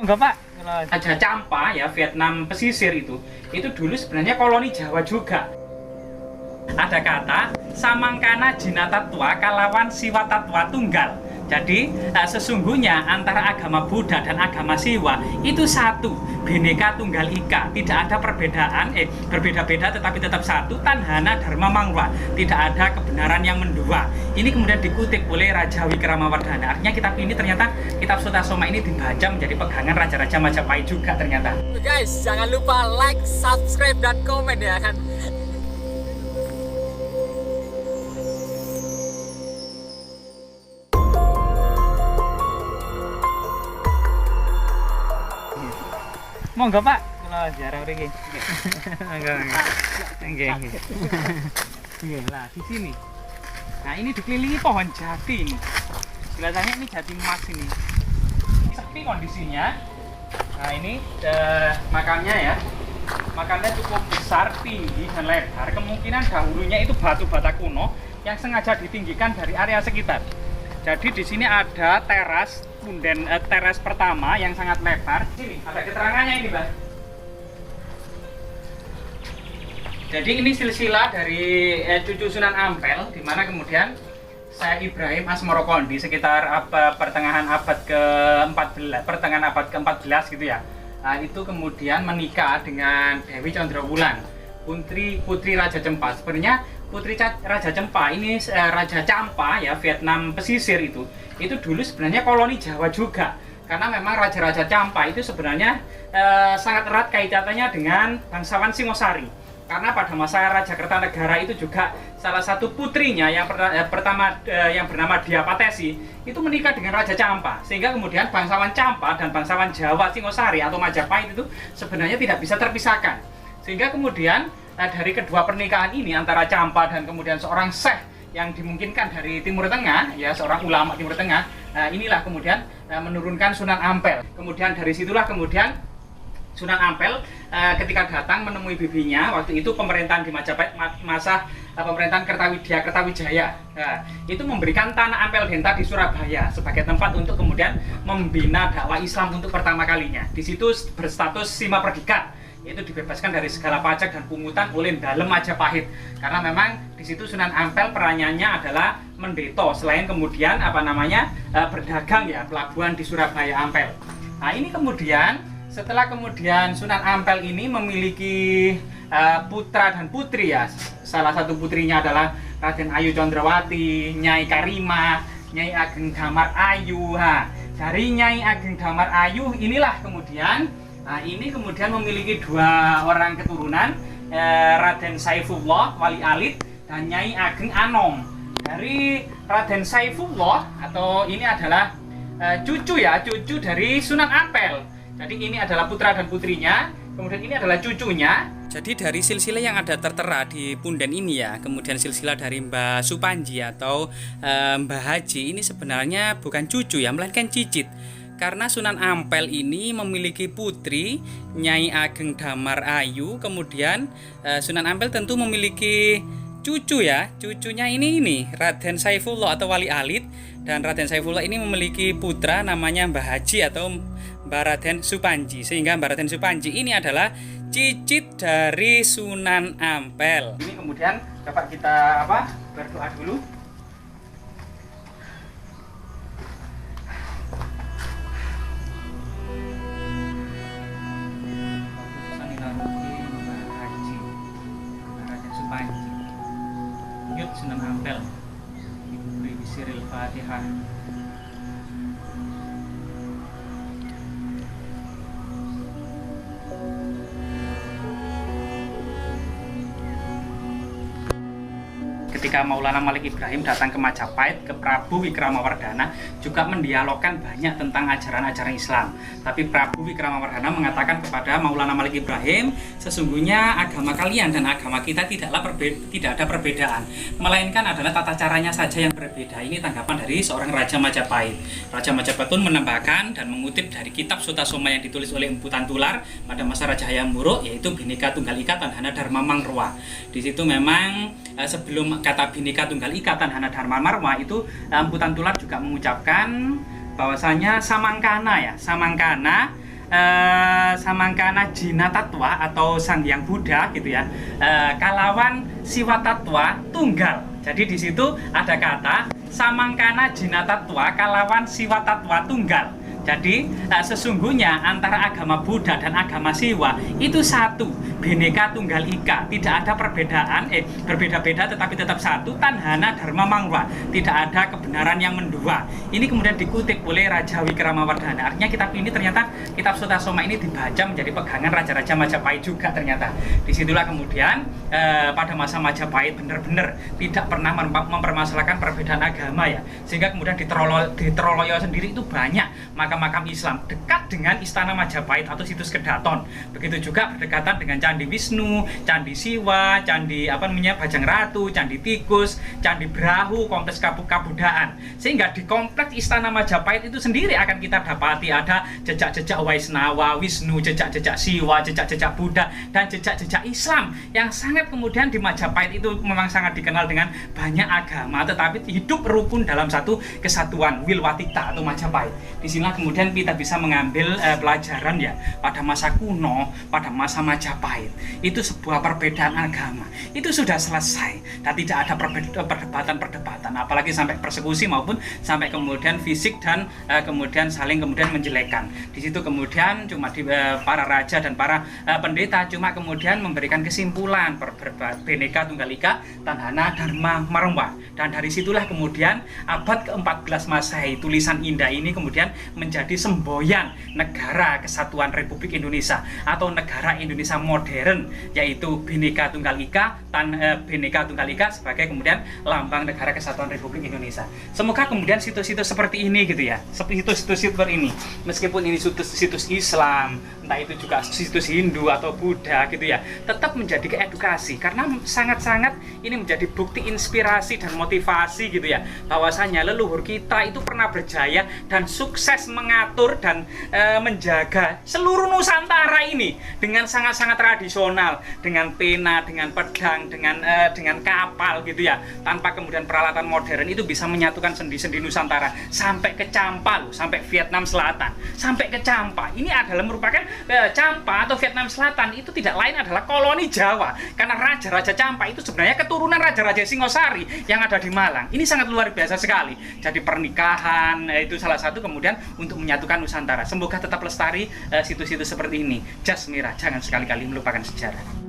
Monggo Pak. Raja Champa ya, Vietnam pesisir itu dulu sebenarnya koloni Jawa juga. Ada kata samangkana jinatatwa kalawan siwatatwa tunggal. Jadi sesungguhnya antara agama Buddha dan agama Siwa itu satu, Bhinneka Tunggal Ika. Tidak ada perbedaan, berbeda-beda tetapi tetap satu, Tanhana Dharma Mangwa. Tidak ada kebenaran yang mendua. Ini kemudian dikutip oleh Raja Wikramawardhana. Artinya kitab ini ternyata, kitab Sutasoma ini dibaca menjadi pegangan raja-raja Majapahit juga ternyata. Guys, jangan lupa like, subscribe, dan komen ya kan. Monggo Pak, kula ziarah mriki. Monggo. Nggih. Nggih, lah di sini. Nah, ini dikelilingi pohon jati ini. Kelihatannya ini jati emas ini. Sepi kondisinya. Nah, ini makamnya ya. Makamnya cukup besar, tinggi dan lebar. Kemungkinan dahulunya itu batu bata kuno yang sengaja ditinggikan dari area sekitar. Jadi di sini ada teras punden, teras pertama yang sangat lebar. Sini ada keterangannya ini, Mbak. Jadi ini silsilah dari cucu Sunan Ampel, di mana kemudian Syekh Ibrahim Asmorokondi sekitar pertengahan abad ke-14, pertengahan abad ke-14 gitu ya. Nah, itu kemudian menikah dengan Dewi Condrowulan, putri Raja Champa. Sebenarnya putri Raja Champa ini Raja Champa ya, Vietnam pesisir itu dulu sebenarnya koloni Jawa juga. Karena memang Raja-Raja Champa itu sebenarnya sangat erat kaitannya dengan bangsawan Singosari. Karena pada masa Raja Kertanegara itu juga salah satu putrinya yang pertama yang bernama Diapatesi itu menikah dengan Raja Champa. Sehingga kemudian bangsawan Champa dan bangsawan Jawa Singosari atau Majapahit itu sebenarnya tidak bisa terpisahkan. Sehingga kemudian dari kedua pernikahan ini antara Champa dan kemudian seorang syekh yang dimungkinkan dari Timur Tengah ya, seorang ulama Timur Tengah, inilah kemudian menurunkan Sunan Ampel. Kemudian dari situlah kemudian Sunan Ampel ketika datang menemui bibinya, waktu itu pemerintahan di Majapahit masa pemerintahan Kertawijaya, itu memberikan tanah Ampel Denta di Surabaya sebagai tempat untuk kemudian membina dakwah Islam untuk pertama kalinya. Di situ berstatus Sima Perdikat, itu dibebaskan dari segala pajak dan pungutan oleh Dalem Majapahit. Karena memang di situ Sunan Ampel peranannya adalah mendeto, selain kemudian berdagang ya, pelabuhan di Surabaya Ampel. Nah, ini kemudian setelah kemudian Sunan Ampel ini memiliki putra dan putri ya. Salah satu putrinya adalah Raden Ayu Condrawati, Nyai Karima, Nyai Ageng Damar Ayu. Dari Nyai Ageng Damar Ayu inilah kemudian ini kemudian memiliki dua orang keturunan, Raden Saifullah Wali Alit dan Nyai Ageng Anom. Dari Raden Saifullah atau ini adalah cucu dari Sunan Ampel. Jadi ini adalah putra dan putrinya, kemudian ini adalah cucunya. Jadi dari silsilah yang ada tertera di punden ini ya, kemudian silsilah dari Mbah Supanji atau Mbah Haji ini sebenarnya bukan cucu ya, melainkan cicit. Karena Sunan Ampel ini memiliki putri Nyai Ageng Damar Ayu, kemudian Sunan Ampel tentu memiliki cucu ya, cucunya ini Raden Saifullah atau Wali Alit, dan Raden Saifullah ini memiliki putra namanya Mbah Haji atau Mbah Raden Supanji, sehingga Mbah Raden Supanji ini adalah cicit dari Sunan Ampel. Ini kemudian dapat kita berdoa dulu. Yud Sunan Ampel diberi bisiril Fatihah. Ketika Maulana Malik Ibrahim datang ke Majapahit, ke Prabu Wikramawardhana juga mendialogkan banyak tentang ajaran-ajaran Islam. Tapi Prabu Wikramawardhana mengatakan kepada Maulana Malik Ibrahim, sesungguhnya agama kalian dan agama kita tidak ada perbedaan, melainkan adalah tata caranya saja yang berbeda. Ini tanggapan dari seorang Raja Majapahit. Raja Majapahit pun menambahkan dan mengutip dari kitab Sutasoma yang ditulis oleh Empu Tantular pada masa Raja Hayam Wuruk, yaitu Bhinneka Tunggal Ika Tanhana Dharma Mangwa. Di situ memang sebelum kata Bhinneka Tunggal Ika Tanhana Dharma Mangwa itu Empu Tantular juga mengucapkan bahwasanya samangkana ya, samangkana Samangkana Jinatatwa atau Sang Hyang Buddha gitu ya, kalawan Siwatatwa tunggal. Jadi di situ ada kata Samangkana Jinatatwa kalawan Siwatatwa tunggal. Jadi sesungguhnya antara agama Buddha dan agama Siwa itu satu, Bhinneka Tunggal Ika, tidak ada perbedaan, berbeda-beda tetapi tetap satu, Tanhana Dharma Mangwa, tidak ada kebenaran yang mendua. Ini kemudian dikutip oleh Raja Wikramawardhana. Artinya kitab ini ternyata, kitab Sutasoma ini dibaca menjadi pegangan Raja-Raja Majapahit juga ternyata. Disitulah kemudian pada masa Majapahit benar-benar tidak pernah mempermasalahkan perbedaan agama ya, sehingga kemudian di Troloyo sendiri itu banyak makam Islam dekat dengan Istana Majapahit atau situs Kedaton. Begitu juga berdekatan dengan Candi Wisnu, Candi Siwa, Candi Bajang Ratu, Candi Tikus, Candi Brahu, Kompleks Kabudaan. Sehingga di kompleks Istana Majapahit itu sendiri akan kita dapati ada jejak-jejak Waisnawa, Wisnu, jejak-jejak Siwa, jejak-jejak Buddha, dan jejak-jejak Islam yang sangat kemudian di Majapahit itu memang sangat dikenal dengan banyak agama, tetapi hidup rukun dalam satu kesatuan Wilwatikta atau Majapahit. Di sini kemudian kita bisa mengambil pelajaran ya, pada masa kuno, pada masa Majapahit itu sebuah perbedaan agama itu sudah selesai dan tidak ada perdebatan, apalagi sampai persekusi maupun sampai kemudian fisik dan kemudian saling kemudian menjelekkan. Di situ kemudian cuma para raja dan para pendeta cuma kemudian memberikan kesimpulan Bhinneka Tunggal Ika, Tanhana Dharma Mangwa, dan dari situlah kemudian abad ke-14 Masehi tulisan indah ini kemudian menjadi semboyan negara kesatuan Republik Indonesia atau negara Indonesia modern, yaitu Bhinneka Tunggal Ika, Bhinneka Tunggal Ika sebagai kemudian lambang negara kesatuan Republik Indonesia. Semoga kemudian situs-situs seperti ini gitu ya, situs-situs seperti ini, meskipun ini situs Islam, entah itu juga situs Hindu atau Buddha gitu ya, tetap menjadi keedukasi karena sangat-sangat ini menjadi bukti inspirasi dan motivasi gitu ya, bahwasanya leluhur kita itu pernah berjaya dan sukses mengatur dan menjaga seluruh Nusantara ini dengan sangat-sangat tradisional, dengan pena, dengan pedang, dengan kapal gitu ya, tanpa kemudian peralatan modern itu bisa menyatukan sendi-sendi Nusantara sampai ke Champa loh, sampai Vietnam Selatan, sampai ke Champa. Ini adalah merupakan Champa atau Vietnam Selatan itu tidak lain adalah koloni Jawa, karena Raja-Raja Champa itu sebenarnya keturunan Raja-Raja Singosari yang ada di Malang. Ini sangat luar biasa sekali. Jadi pernikahan itu salah satu kemudian untuk menyatukan Nusantara. Semoga tetap lestari situs-situs seperti ini. Jas Merah, jangan sekali-kali melupakan sejarah.